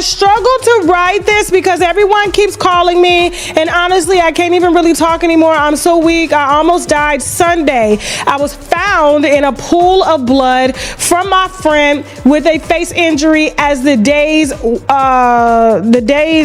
struggle to write this because everyone keeps calling me, and honestly, I can't even really talk anymore. I'm so weak. I almost died Sunday. I was found in a pool of blood from my friend with a face injury as the days,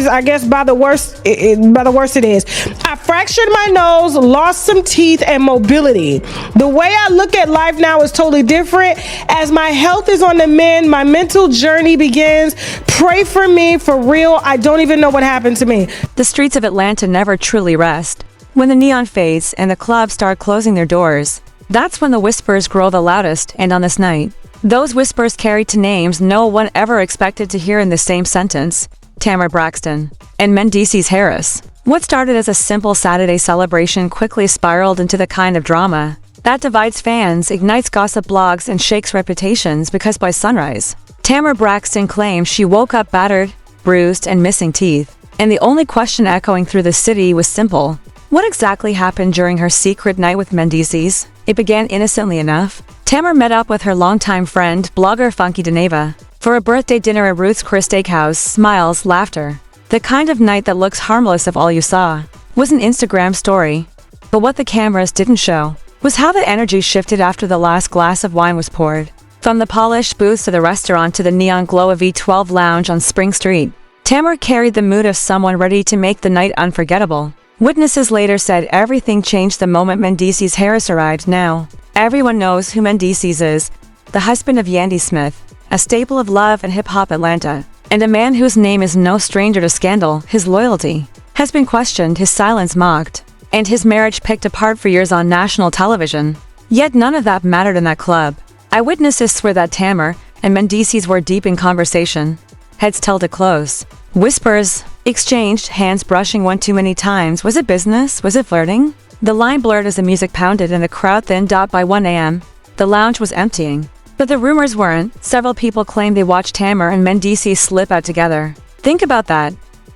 I guess by the worst it is. I fractured my nose, lost some teeth and mobility. The way I look at life now is totally different. As my health is on the mend, my mental journey begins. Pray for me, for real. I don't even know what happened to me. The streets of Atlanta never truly rest. When the neon fades and the clubs start closing their doors, that's when the whispers grow the loudest. And on this night, those whispers carried to names no one ever expected to hear in the same sentence: Tamar Braxton and Mendeecees Harris. What started as a simple Saturday celebration quickly spiraled into the kind of drama that divides fans, ignites gossip blogs, and shakes reputations because by sunrise, Tamar Braxton claimed she woke up battered, bruised, and missing teeth. And the only question echoing through the city was simple: what exactly happened during her secret night with Mendeecees? It began innocently enough. Tamar met up with her longtime friend, blogger Funky Dineva, for a birthday dinner at Ruth's Chris Steakhouse. Smiles, laughter. The kind of night that looks harmless if all you saw was an Instagram story. But what the cameras didn't show was how the energy shifted after the last glass of wine was poured. From the polished booths to the restaurant to the neon glow of V12 Lounge on Spring Street, Tamar carried the mood of someone ready to make the night unforgettable. Witnesses later said everything changed the moment Mendeecees Harris arrived. Now, everyone knows who Mendeecees is, the husband of Yandy Smith, a staple of love and hip-hop Atlanta, and a man whose name is no stranger to scandal. His loyalty has been questioned, his silence mocked, and his marriage picked apart for years on national television. Yet none of that mattered in that club. Eyewitnesses swear that Tamar and Mendeecees were deep in conversation, heads tilted close, whispers exchanged, hands brushing one too many times. Was it business? Was it flirting? The line blurred as the music pounded and the crowd thinned out. By 1 a.m., the lounge was emptying. But the rumors weren't. Several people claimed they watched Tamar and Mendeecees slip out together. Think about that.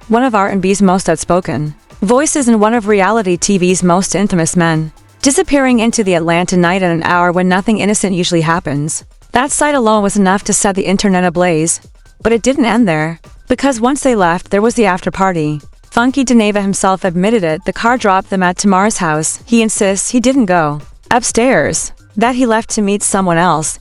One of R&B's most outspoken voices and one of reality TV's most infamous men, disappearing into the Atlanta night at an hour when nothing innocent usually happens. That sight alone was enough to set the internet ablaze. But it didn't end there. Because once they left, there was the after-party. Funky Dineva himself admitted it. The car dropped them at Tamar's house. He insists he didn't go upstairs, that he left to meet someone else.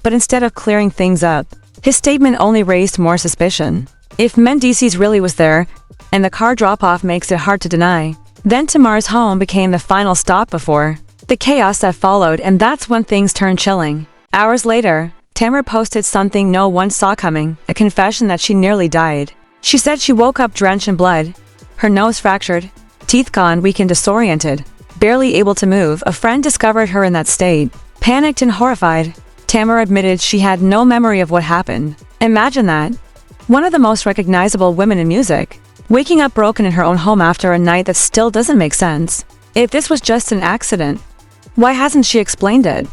But instead of clearing things up, his statement only raised more suspicion. If Mendeecees really was there, and the car drop-off makes it hard to deny, then Tamar's home became the final stop before the chaos that followed. And that's when things turned chilling. Hours later, Tamar posted something no one saw coming, a confession that she nearly died. She said she woke up drenched in blood, her nose fractured, teeth gone, weak and disoriented, barely able to move. A friend discovered her in that state. Panicked and horrified, Tamar admitted she had no memory of what happened. Imagine that. One of the most recognizable women in music, waking up broken in her own home after a night that still doesn't make sense. If this was just an accident, why hasn't she explained it?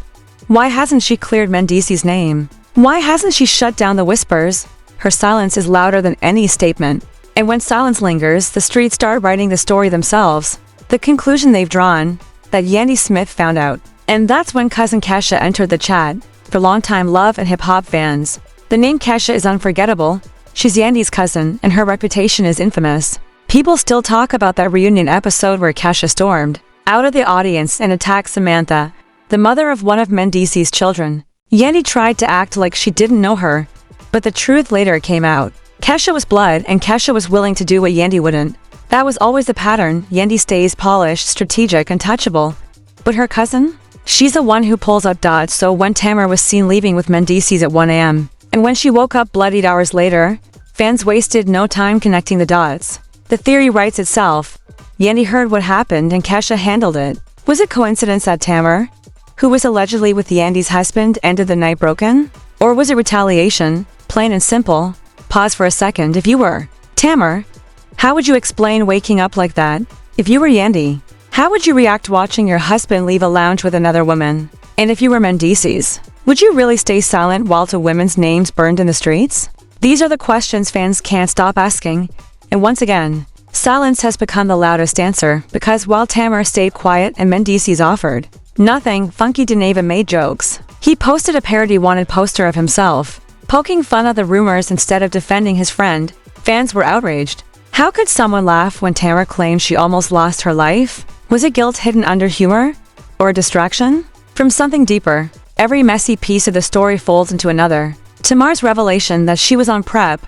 Why hasn't she cleared Mendeecees' name? Why hasn't she shut down the whispers? Her silence is louder than any statement. And when silence lingers, the streets start writing the story themselves. The conclusion they've drawn, that Yandy Smith found out. And that's when Cousin Kesha entered the chat. For longtime love and hip-hop fans, the name Kesha is unforgettable. She's Yandy's cousin, and her reputation is infamous. People still talk about that reunion episode where Kesha stormed out of the audience and attacked Samantha, the mother of one of Mendeecees' children. Yandy tried to act like she didn't know her, but the truth later came out. Kesha was blood, and Kesha was willing to do what Yandy wouldn't. That was always the pattern. Yandy stays polished, strategic, untouchable. But her cousin? She's the one who pulls up dots. So when Tamar was seen leaving with Mendeecees at 1 a.m., and when she woke up bloodied hours later, fans wasted no time connecting the dots. The theory writes itself. Yandy heard what happened and Kesha handled it. Was it coincidence that Tamar, who was allegedly with Yandy's husband, ended the night broken? Or was it retaliation? Plain and simple. Pause for a second. If you were Tamar, how would you explain waking up like that? If you were Yandy, how would you react watching your husband leave a lounge with another woman? And if you were Mendeecees, would you really stay silent while two women's names burned in the streets? These are the questions fans can't stop asking. And once again, silence has become the loudest answer, because while Tamar stayed quiet and Mendeecees offered nothing, Funky Dineva made jokes. He posted a parody wanted poster of himself, poking fun at the rumors instead of defending his friend. Fans were outraged. How could someone laugh when Tamar claimed she almost lost her life? Was it guilt hidden under humor? Or a distraction? From something deeper, every messy piece of the story folds into another. Tamar's revelation that she was on PrEP,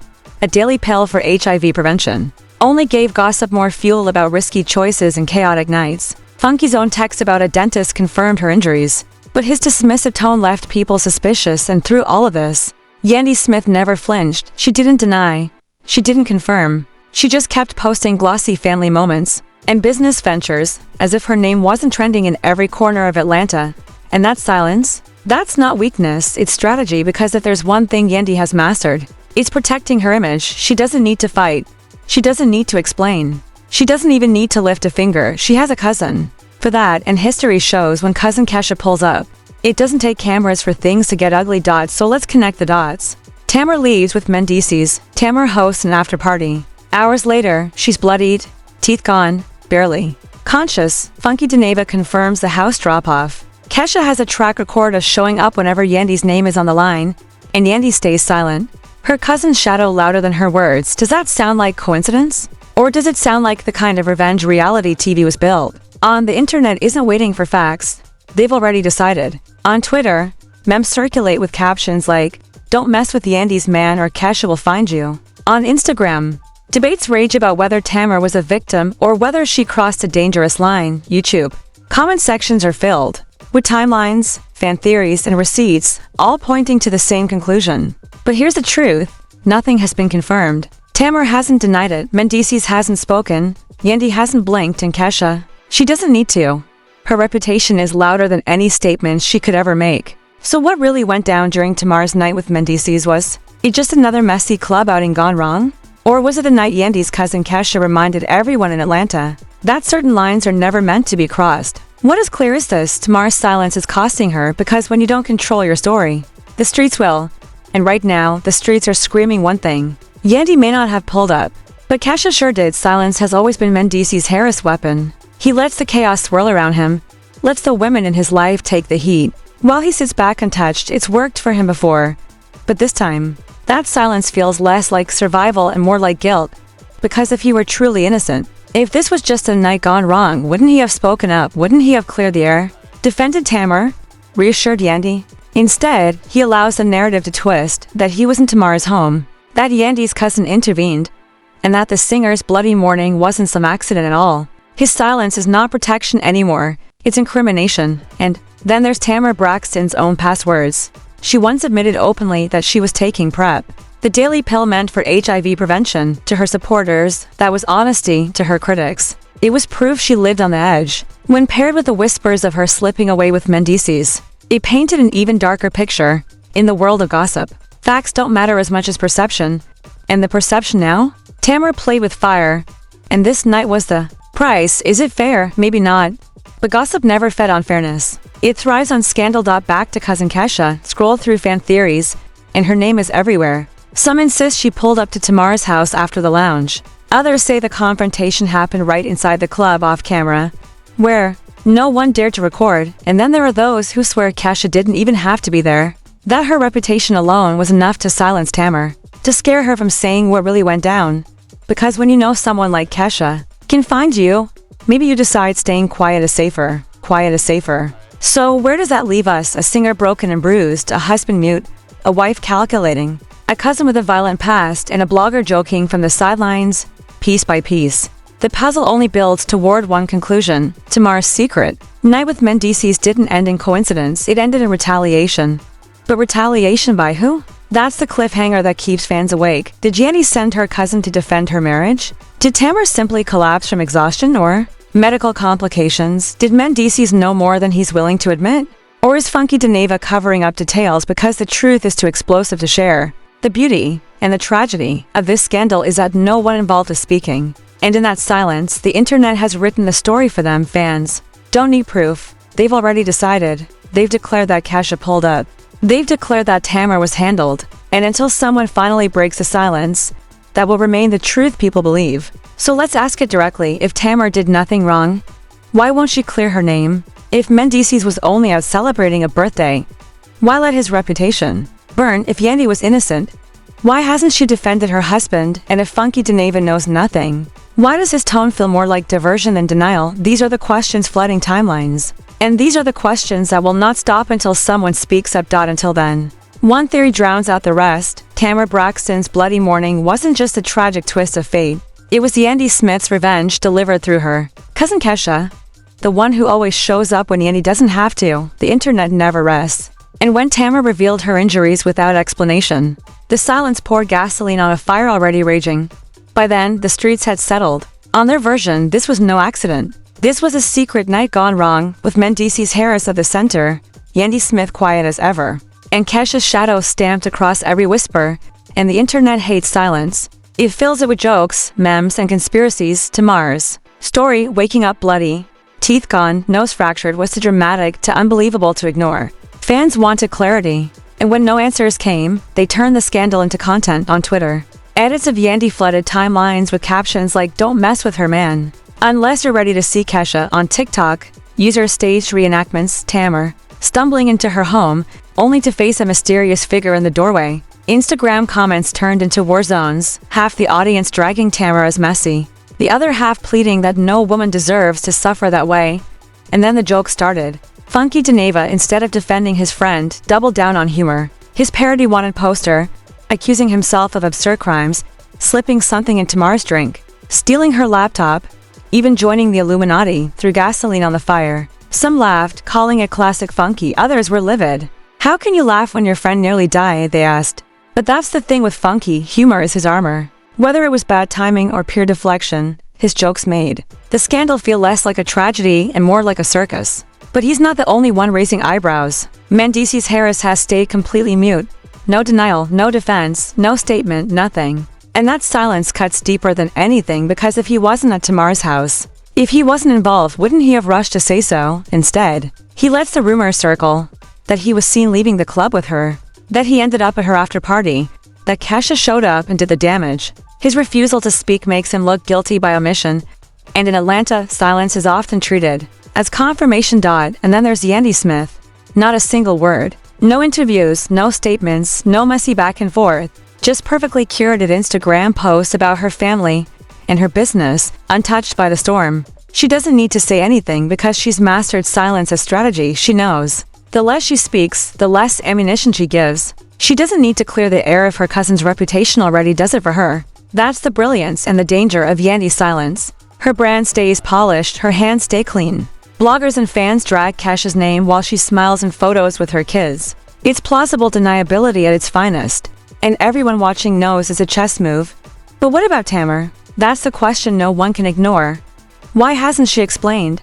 a daily pill for HIV prevention, only gave gossip more fuel about risky choices and chaotic nights. Funky's own text about a dentist confirmed her injuries, but his dismissive tone left people suspicious, and through all of this, Yandy Smith never flinched. She didn't deny. She didn't confirm. She just kept posting glossy family moments and business ventures, as if her name wasn't trending in every corner of Atlanta. And that silence? That's not weakness, it's strategy, because if there's one thing Yandy has mastered, it's protecting her image. She doesn't need to fight. She doesn't need to explain. She doesn't even need to lift a finger. She has a cousin for that, and history shows when Cousin Kesha pulls up. It doesn't take cameras for things to get ugly. So let's connect the dots. Tamar leaves with Mendeecees. Tamar hosts an after party. Hours later, she's bloodied, teeth gone, barely conscious. Funky Dineva confirms the house drop-off. Kesha has a track record of showing up whenever Yandy's name is on the line, and Yandy stays silent. Her cousin's shadow louder than her words. Does that sound like coincidence? Or does it sound like the kind of revenge reality TV was built on? The internet isn't waiting for facts. They've already decided. On Twitter, memes circulate with captions like, "Don't mess with Yandy's man or Kesha will find you." On Instagram, debates rage about whether Tamar was a victim or whether she crossed a dangerous line. YouTube comment sections are filled with timelines, fan theories, and receipts, all pointing to the same conclusion. But here's the truth. Nothing has been confirmed. Tamar hasn't denied it. Mendeecees hasn't spoken. Yandy hasn't blinked, and Kesha, she doesn't need to. Her reputation is louder than any statement she could ever make. So what really went down during Tamar's night with Mendeecees? Was it just another messy club outing gone wrong? Or was it the night Yandy's cousin Kesha reminded everyone in Atlanta that certain lines are never meant to be crossed? What is clear is this: Tamar's silence is costing her, because when you don't control your story, the streets will. And right now, the streets are screaming one thing. Yandy may not have pulled up, but Kesha sure did. Silence has always been Mendeecees Harris' weapon. He lets the chaos swirl around him, lets the women in his life take the heat, while he sits back untouched. It's worked for him before. But this time, that silence feels less like survival and more like guilt. Because if he were truly innocent, if this was just a night gone wrong, wouldn't he have spoken up? Wouldn't he have cleared the air? Defended Tamar? Reassured Yandy? Instead, he allows the narrative to twist that he was in Tamar's home, that Yandy's cousin intervened, and that the singer's bloody morning wasn't some accident at all. His silence is not protection anymore, it's incrimination. And then there's Tamar Braxton's own past words. She once admitted openly that she was taking PrEP, the daily pill meant for HIV prevention. To her supporters, that was honesty. To her critics, it was proof she lived on the edge. When paired with the whispers of her slipping away with Mendeecees, it painted an even darker picture. In the world of gossip, facts don't matter as much as perception. And the perception now? Tamar played with fire, and this night was the price. Is it fair? Maybe not. But gossip never fed on fairness. It thrives on scandal. Back to Cousin Kesha. Scroll through fan theories, and her name is everywhere. Some insist she pulled up to Tamar's house after the lounge. Others say the confrontation happened right inside the club off camera, where no one dared to record. And then there are those who swear Kesha didn't even have to be there, that her reputation alone was enough to silence Tamar, to scare her from saying what really went down. Because when you know someone like Kesha can find you, maybe you decide staying quiet is safer. Quiet is safer. So where does that leave us? A singer broken and bruised, a husband mute, a wife calculating, a cousin with a violent past, and a blogger joking from the sidelines. Piece by piece, the puzzle only builds toward one conclusion: Tamar's secret night with Mendeecees didn't end in coincidence, it ended in retaliation. But retaliation by who? That's the cliffhanger that keeps fans awake. Did Yandy send her cousin to defend her marriage? Did Tamar simply collapse from exhaustion or medical complications? Did Mendeecees know more than he's willing to admit? Or is Funky Dineva covering up details because the truth is too explosive to share? The beauty and the tragedy of this scandal is that no one involved is speaking. And in that silence, the internet has written the story for them. Fans don't need proof. They've already decided. They've declared that Kesha pulled up. They've declared that Tamar was handled. And until someone finally breaks the silence, that will remain the truth people believe. So let's ask it directly. If Tamar did nothing wrong, why won't she clear her name? If Mendeecees was only out celebrating a birthday, why let his reputation burn? If Yandy was innocent, Why hasn't she defended her husband? And if Funky Dineva knows nothing, why does his tone feel more like diversion than denial? These are the questions flooding timelines. And these are the questions that will not stop until someone speaks up. Until then, one theory drowns out the rest. Tamar Braxton's bloody morning wasn't just a tragic twist of fate. It was Yandy Smith's revenge delivered through her Cousin Kesha, the one who always shows up when Yandy doesn't have to. The internet never rests. And when Tamar revealed her injuries without explanation, the silence poured gasoline on a fire already raging. By then, the streets had settled. On their version, this was no accident. This was a secret night gone wrong, with Mendeecees Harris at the center, Yandy Smith quiet as ever, and Kesha's shadow stamped across every whisper, and the internet hates silence. It fills it with jokes, memes, and conspiracies. Tamar's story, waking up bloody, teeth gone, nose fractured, was too dramatic, too unbelievable to ignore. Fans wanted clarity, and when no answers came, they turned the scandal into content on Twitter. Edits of Yandy flooded timelines with captions like "Don't mess with her, man." Unless you're ready to see Kesha on TikTok, users staged reenactments, Tamar stumbling into her home, only to face a mysterious figure in the doorway. Instagram comments turned into war zones, half the audience dragging Tamar as messy, the other half pleading that no woman deserves to suffer that way. And then the joke started. Funky Dineva, instead of defending his friend, doubled down on humor. His parody-wanted poster, accusing himself of absurd crimes, slipping something in Tamar's drink, stealing her laptop, even joining the Illuminati, threw gasoline on the fire. Some laughed, calling it classic Funky. Others were livid. "How can you laugh when your friend nearly died?" they asked. But that's the thing with Funky, humor is his armor. Whether it was bad timing or pure deflection, his jokes made the scandal feel less like a tragedy and more like a circus. But he's not the only one raising eyebrows. Mendeecees Harris has stayed completely mute. No denial, no defense, no statement, nothing. And that silence cuts deeper than anything, because if he wasn't at Tamar's house, if he wasn't involved, wouldn't he have rushed to say so? Instead, he lets the rumors circle that he was seen leaving the club with her, that he ended up at her after party, that Kesha showed up and did the damage. His refusal to speak makes him look guilty by omission, and in Atlanta, silence is often treated as confirmation. And then there's Yandy Smith. Not a single word. No interviews, no statements, no messy back and forth. Just perfectly curated Instagram posts about her family and her business, untouched by the storm. She doesn't need to say anything because she's mastered silence as strategy. She knows the less she speaks, the less ammunition she gives. She doesn't need to clear the air if her cousin's reputation already does it for her. That's the brilliance and the danger of Yandy's silence. Her brand stays polished, her hands stay clean. Bloggers and fans drag Kesha's name while she smiles in photos with her kids. It's plausible deniability at its finest, and everyone watching knows it's a chess move. But what about Tamar? That's the question no one can ignore. Why hasn't she explained?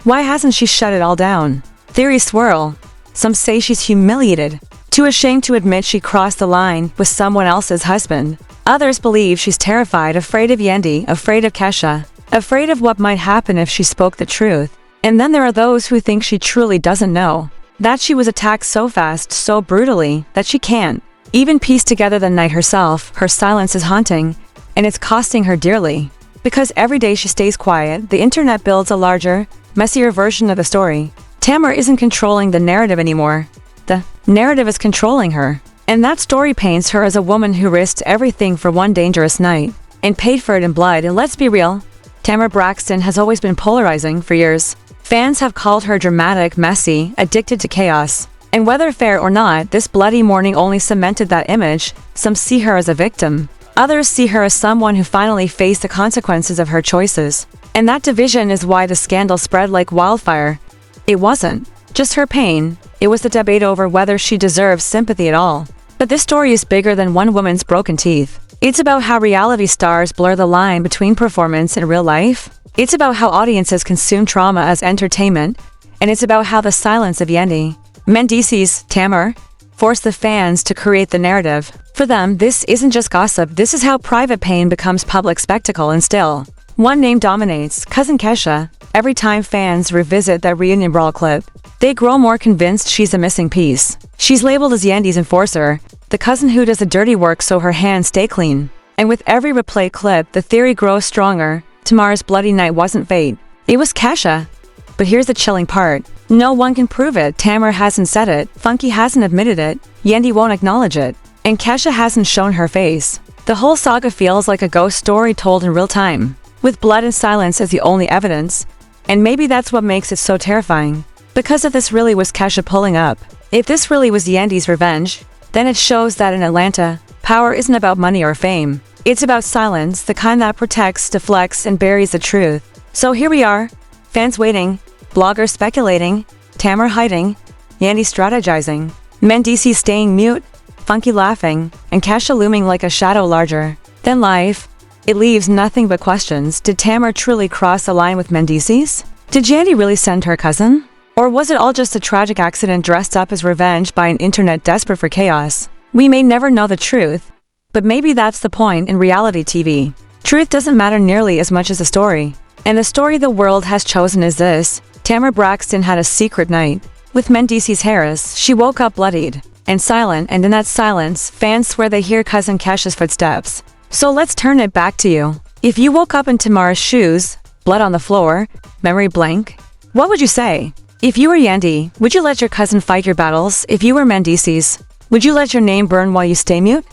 Why hasn't she shut it all down? Theories swirl. Some say she's humiliated, too ashamed to admit she crossed the line with someone else's husband. Others believe she's terrified, afraid of Yandy, afraid of Kesha, afraid of what might happen if she spoke the truth. And then there are those who think she truly doesn't know, that she was attacked so fast, so brutally, that she can't even piece together the night herself. Her silence is haunting, and it's costing her dearly. Because every day she stays quiet, the internet builds a larger, messier version of the story. Tamar isn't controlling the narrative anymore. The narrative is controlling her. And that story paints her as a woman who risked everything for one dangerous night, and paid for it in blood. And let's be real, Tamar Braxton has always been polarizing for years. Fans have called her dramatic, messy, addicted to chaos. And whether fair or not, this bloody morning only cemented that image. Some see her as a victim. Others see her as someone who finally faced the consequences of her choices. And that division is why the scandal spread like wildfire. It wasn't just her pain, it was the debate over whether she deserves sympathy at all. But this story is bigger than one woman's broken teeth. It's about how reality stars blur the line between performance and real life. It's about how audiences consume trauma as entertainment, and it's about how the silence of Yandy, Mendeecees, Tamar, forced the fans to create the narrative. For them, this isn't just gossip, this is how private pain becomes public spectacle. And still, one name dominates, Cousin Kesha. Every time fans revisit that reunion brawl clip, they grow more convinced she's a missing piece. She's labeled as Yandy's enforcer, the cousin who does the dirty work so her hands stay clean. And with every replay clip, the theory grows stronger. Tamar's bloody night wasn't fate, it was Kesha. But here's the chilling part. No one can prove it. Tamar hasn't said it, Funky hasn't admitted it, Yandy won't acknowledge it. and Kesha hasn't shown her face. The whole saga feels like a ghost story told in real time, with blood and silence as the only evidence. And maybe that's what makes it so terrifying. Because if this really was Kesha pulling up, if this really was Yandy's revenge, then it shows that in Atlanta, power isn't about money or fame. It's about silence, the kind that protects, deflects, and buries the truth. So here we are, fans waiting, bloggers speculating, Tamar hiding, Yandy strategizing, Mendeecees staying mute, Funky laughing, and Kesha looming like a shadow larger than life. It leaves nothing but questions. Did Tamar truly cross the line with Mendeecees? Did Yandy really send her cousin? Or was it all just a tragic accident dressed up as revenge by an internet desperate for chaos? We may never know the truth, but maybe that's the point in reality TV. Truth doesn't matter nearly as much as the story. And the story the world has chosen is this. Tamar Braxton had a secret night with Mendeecees Harris. She woke up bloodied and silent, and in that silence, fans swear they hear Cousin Kesha's footsteps. So let's turn it back to you. If you woke up in Tamar's shoes, blood on the floor, memory blank, what would you say? If you were Yandy, would you let your cousin fight your battles? If you were Mendeecees, would you let your name burn while you stay mute?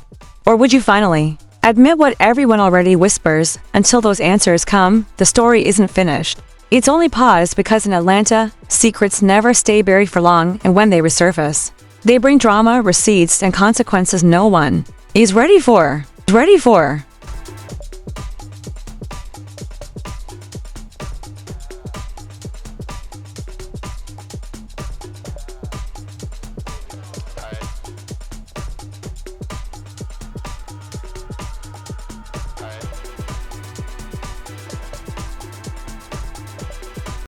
Or would you finally admit what everyone already whispers? Until those answers come, the story isn't finished. It's only paused because in Atlanta, secrets never stay buried for long, and when they resurface, they bring drama, receipts, and consequences no one is ready for.